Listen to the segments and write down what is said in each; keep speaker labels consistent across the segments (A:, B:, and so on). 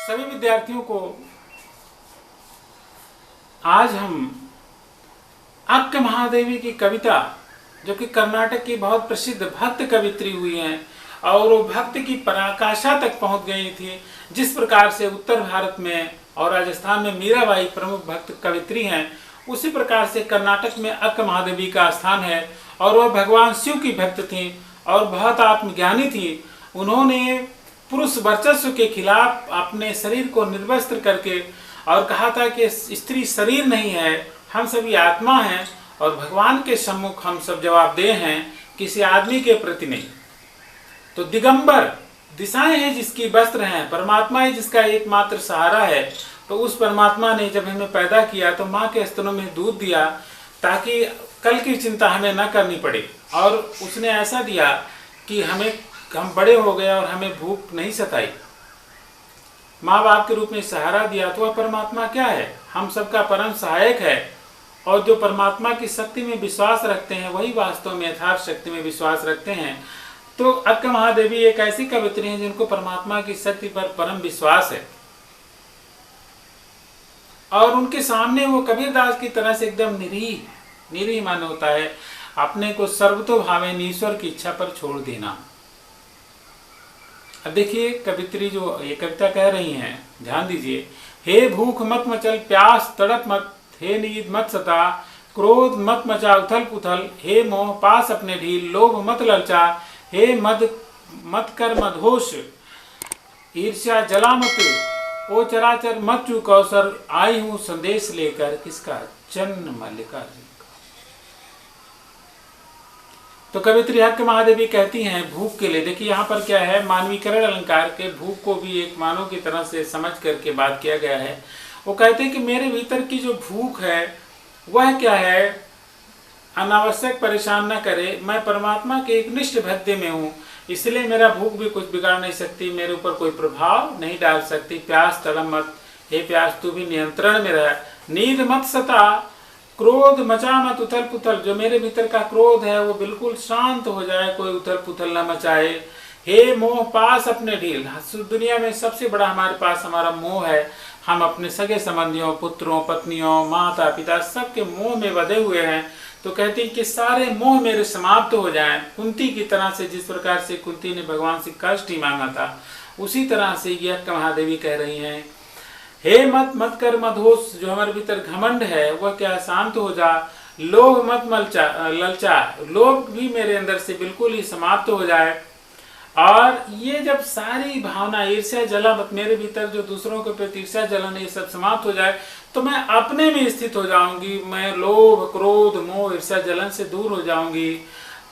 A: सभी विद्यार्थियों को आज हम अक्क महादेवी की कविता, जो कि कर्नाटक की बहुत प्रसिद्ध भक्त कवित्री हुई हैं और वो भक्त की पराकाष्ठा तक पहुंच गई थी। जिस प्रकार से उत्तर भारत में और राजस्थान में मीराबाई प्रमुख भक्त कवित्री हैं, उसी प्रकार से कर्नाटक में अक्क महादेवी का स्थान है और वह भगवान शिव की भक्त थी और बहुत आत्मज्ञानी थी। उन्होंने पुरुष वर्चस्व के खिलाफ अपने शरीर को निर्वस्त्र करके और कहा था कि स्त्री शरीर नहीं है, हम सभी आत्मा हैं और भगवान के सम्मुख हम सब जवाबदेह हैं, किसी आदमी के प्रति नहीं। तो दिगंबर दिशाएं हैं जिसकी वस्त्र हैं, परमात्मा है जिसका एकमात्र सहारा है। तो उस परमात्मा ने जब हमें पैदा किया तो माँ के स्तनों में दूध दिया ताकि कल की चिंता हमें न करनी पड़े, और उसने ऐसा दिया कि हम बड़े हो गए और हमें भूख नहीं सताई। माँ बाप के रूप में सहारा दिया। तो वह परमात्मा क्या है? हम सबका परम सहायक है। और जो परमात्मा की शक्ति में विश्वास रखते हैं वही वास्तव में यथार्थ शक्ति में विश्वास रखते हैं। तो अक्क महादेवी एक ऐसी कवित्री हैं जिनको परमात्मा की शक्ति पर परम विश्वास है और उनके सामने वो कबीरदास की तरह से एकदम निरीह मान होता है, अपने को सर्वतो भावेन ईश्वर की इच्छा पर छोड़ देना। अब देखिए कवित्री जो ये कविता कह रही हैं, ध्यान दीजिए। हे भूख मत मचल, प्यास तड़प मत, हे नींद मत सता, क्रोध मत मचा उथल पुथल, हे मोह पास अपने ढील, लोभ मत ललचा, हे मत कर मदहोश, ईर्ष्या जला मत, ओ चराचर मत चूक अवसर, आई हूं संदेश लेकर किसका? चन्न मल्लिकार्जुन का। तो कवित्री अक्क महादेवी कहती हैं भूख के लिए। देखिए यहाँ पर क्या है, मानवीकरण अलंकार के भूख को भी एक मानव की तरह से समझ करके बात किया गया है। वो कहते हैं कि मेरे भीतर की जो भूख है वह क्या है, अनावश्यक परेशान न करे। मैं परमात्मा के एक निष्ठ भक्ति में हूँ, इसलिए मेरा भूख भी कुछ बिगाड़ नहीं सकती, मेरे ऊपर कोई प्रभाव नहीं डाल सकती। प्यास तड़प मत, हे प्यास तू भी नियंत्रण में रह। नींद मत सता, क्रोध मचा मत उथल पुथल, जो मेरे भीतर का क्रोध है वो बिल्कुल शांत हो जाए, कोई उथल पुथल न मचाए। हे मोह पास अपने ढील, दुनिया में सबसे बड़ा हमारे पास हमारा मोह है। हम अपने सगे संबंधियों, पुत्रों, पत्नियों, माता पिता सबके मोह में बंधे हुए हैं। तो कहती हैं कि सारे मोह मेरे समाप्त हो जाएं। कुंती की तरह से, जिस प्रकार से कुंती ने भगवान से कष्ट ही मांगा था, उसी तरह से ये अक्क महादेवी कह रही हैं, हे मत कर मदहोश, जो हमारे भीतर घमंड है वह क्या शांत हो जा। लोभ मत ललचा, लोभ भी मेरे अंदर से बिल्कुल ही समाप्त हो जाए। और ये जब सारी भावना ईर्ष्या जलन मेरे भीतर जो दूसरों के प्रति ईर्ष्या जलन ये सब समाप्त हो जाए तो मैं अपने में स्थित हो जाऊंगी। मैं लोभ क्रोध मोह ईर्ष्या जलन से दूर हो जाऊंगी,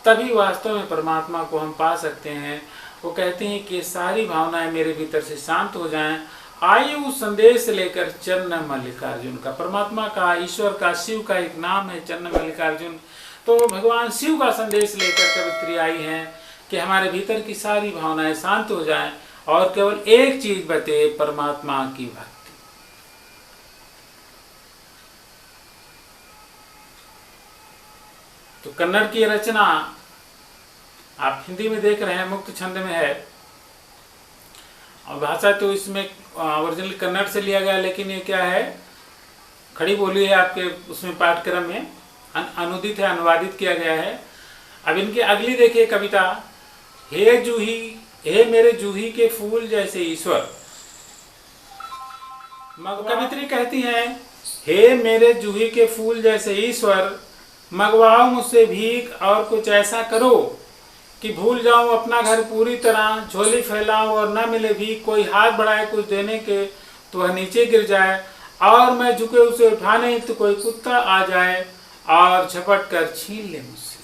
A: तभी वास्तव में परमात्मा को हम पा सकते हैं। वो कहते हैं कि सारी भावनाएं मेरे भीतर से शांत हो जाएं। आयु संदेश लेकर चन्न मल्लिकार्जुन का, परमात्मा का, ईश्वर का, शिव का एक नाम है चन्न मल्लिकार्जुन। तो भगवान शिव का संदेश लेकर कवित्री आई हैं कि हमारे भीतर की सारी भावनाएं शांत हो जाएं और केवल एक चीज बचे, परमात्मा की भक्ति। तो कन्नड़ की रचना आप हिंदी में देख रहे हैं, मुक्त छंद में है और भाषा तो इसमें ओरिजिनल कन्नड़ से लिया गया, लेकिन ये क्या है, खड़ी बोली है आपके उसमें पाठ्यक्रम में अनुदित है, अनुवादित किया गया है। अब इनकी अगली देखिए कविता, हे जूही, हे मेरे जूही के फूल जैसे ईश्वर। कवित्री कहती हैं, हे मेरे जूही के फूल जैसे ईश्वर, मंगवाओ मुझसे भीख और कुछ ऐसा करो कि भूल जाऊं अपना घर पूरी तरह, झोली फैलाऊं और न मिले भीख, कोई हाथ बढ़ाए कुछ देने के तो वह नीचे गिर जाए, और मैं झुके उसे उठाने तो कोई कुत्ता आ जाए और झपट कर छीन ले मुझसे।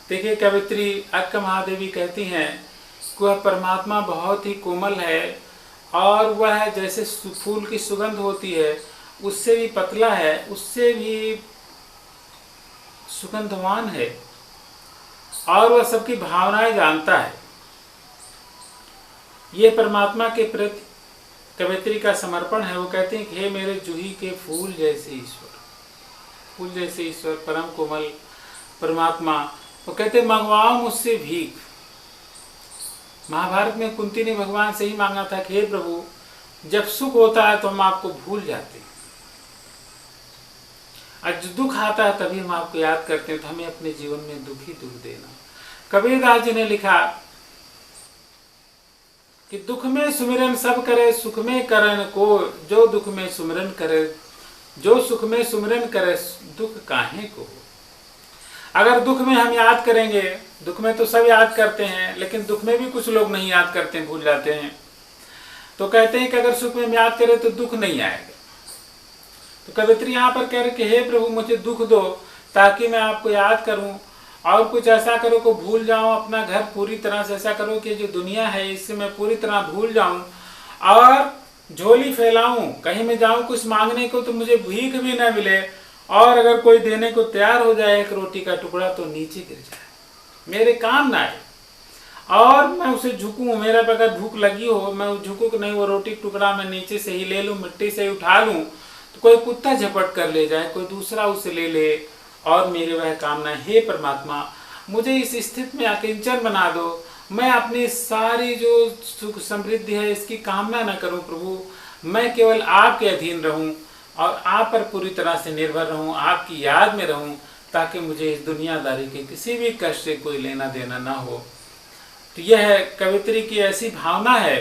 A: देखिए कवित्री अक्क महादेवी कहती हैं कि वह परमात्मा बहुत ही कोमल है और वह जैसे फूल की सुगंध होती है उससे भी पतला है, उससे भी सुगंधवान है और वह सबकी भावनाएं जानता है। ये परमात्मा के प्रति कवित्री का समर्पण है। वो कहते हैं कि हे मेरे जूही के फूल जैसे ईश्वर, फूल जैसे ईश्वर परम कोमल परमात्मा। वो कहते मंगवाओ मुझसे भीख, महाभारत में कुंती ने भगवान से ही मांगा था कि हे प्रभु, जब सुख होता है तो हम आपको भूल जाते हैं, और जब दुख आता है तभी हम आपको याद करते हैं, तो हमें अपने जीवन में दुख ही दुख देना। कबीरदास जी ने लिखा कि दुख में सुमिरन सब करे, सुख में करन को, जो दुख में सुमिरन करे, जो सुख में सुमिरन करे, दुख काहे को। अगर दुख में हम याद करेंगे, दुख में तो सब याद करते हैं, लेकिन दुख में भी कुछ लोग नहीं याद करते हैं, भूल जाते हैं। तो कहते हैं कि अगर सुख में हम याद करें तो दुख नहीं आएगा। तो कवित्री यहाँ पर कह रहे कि हे प्रभु, मुझे दुख दो ताकि मैं आपको याद करूं, और कुछ ऐसा करो को भूल जाऊं, अपना घर पूरी तरह से ऐसा करो कि जो दुनिया है इससे मैं पूरी तरह भूल जाऊं, और झोली फैलाऊं, कहीं मैं जाऊं कुछ मांगने को तो मुझे भीख भी ना मिले, और अगर कोई देने को तैयार हो जाए एक रोटी का टुकड़ा तो नीचे गिर जाए, मेरे काम ना आए, और मैं उसे झुकूं। मेरा अगर भूख लगी हो, मैं झुकूं कि नहीं, वो रोटी टुकड़ा मैं नीचे से ही ले लूं, मिट्टी से ही उठा लूं, तो कोई कुत्ता झपट कर ले जाए, कोई दूसरा उसे ले ले, और मेरी वह कामना। हे परमात्मा, मुझे इस स्थिति में अकिंचन बना दो, मैं अपनी सारी जो सुख समृद्धि है इसकी कामना न करूं प्रभु, मैं केवल आपके अधीन रहूं और आप पर पूरी तरह से निर्भर रहूं, आपकी याद में रहूं, ताकि मुझे इस दुनियादारी के किसी भी कष्ट से कोई लेना देना ना हो। तो यह कवित्री की ऐसी भावना है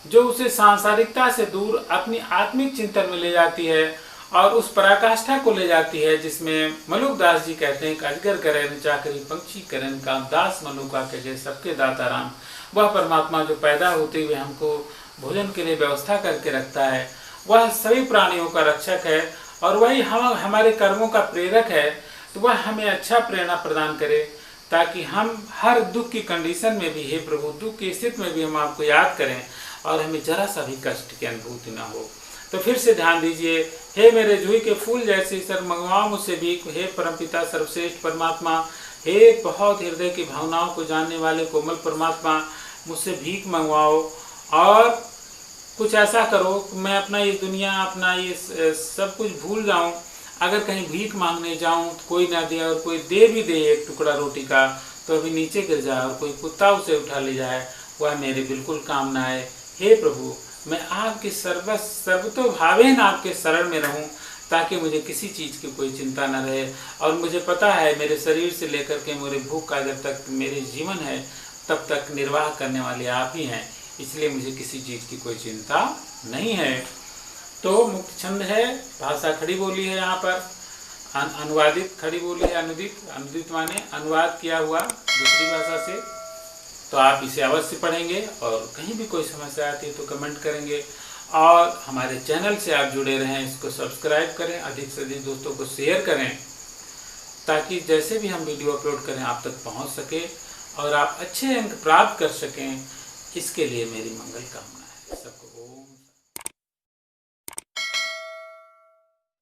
A: जो उसे सांसारिकता से दूर अपनी आत्मिक चिंतन में ले जाती है, और उस पराकाष्ठा को ले जाती है जिसमें मलुकदास जी कहते हैं, अजगर करें चाकरी पंक्षी करें काम, दास मलुका के जय सबके दाता राम। वह परमात्मा जो पैदा होते हुए हमको भोजन के लिए व्यवस्था करके रखता है, वह सभी प्राणियों का रक्षक है, और वही हमारे कर्मों का प्रेरक है। तो वह हमें अच्छा प्रेरणा प्रदान करे, ताकि हम हर दुख की कंडीशन में भी, हे प्रभु, दुख की स्थिति में भी हम आपको याद करें, और हमें जरा सा भी कष्ट की अनुभूति ना हो। तो फिर से ध्यान दीजिए, हे मेरे जूही के फूल जैसे सर, मंगवाओ मुझसे भीख, हे परमपिता सर्वश्रेष्ठ परमात्मा, हे बहुत हृदय की भावनाओं को जानने वाले कोमल परमात्मा, मुझसे भीख मंगवाओ, और कुछ ऐसा करो कि मैं अपना ये दुनिया, अपना ये सब कुछ भूल जाऊं। अगर कहीं भीख मांगने जाऊं तो कोई ना दे, और कोई दे भी दे एक टुकड़ा रोटी का तो अभी नीचे गिर जाए, और कोई कुत्ता उसे उठा ले जाए, वह मेरे बिल्कुल काम ना आए। हे प्रभु, मैं आपके सर्वतोभावेन आपके शरण में रहूं, ताकि मुझे किसी चीज़ की कोई चिंता न रहे। और मुझे पता है मेरे शरीर से लेकर के मेरे भूख का जब तक मेरे जीवन है तब तक निर्वाह करने वाले आप ही हैं, इसलिए मुझे किसी चीज़ की कोई चिंता नहीं है। तो मुक्त छंद है, भाषा खड़ी बोली है, यहाँ पर अनुवादित खड़ी बोली है, अनुदित माने अनुवाद किया हुआ दूसरी भाषा से। तो आप इसे अवश्य पढ़ेंगे, और कहीं भी कोई समस्या आती है तो कमेंट करेंगे, और हमारे चैनल से आप जुड़े रहें, इसको सब्सक्राइब करें, अधिक से अधिक दोस्तों को शेयर करें, ताकि जैसे भी हम वीडियो अपलोड करें आप तक पहुंच सके, और आप अच्छे अंक प्राप्त कर सकें। इसके लिए मेरी मंगल कामना है सबको।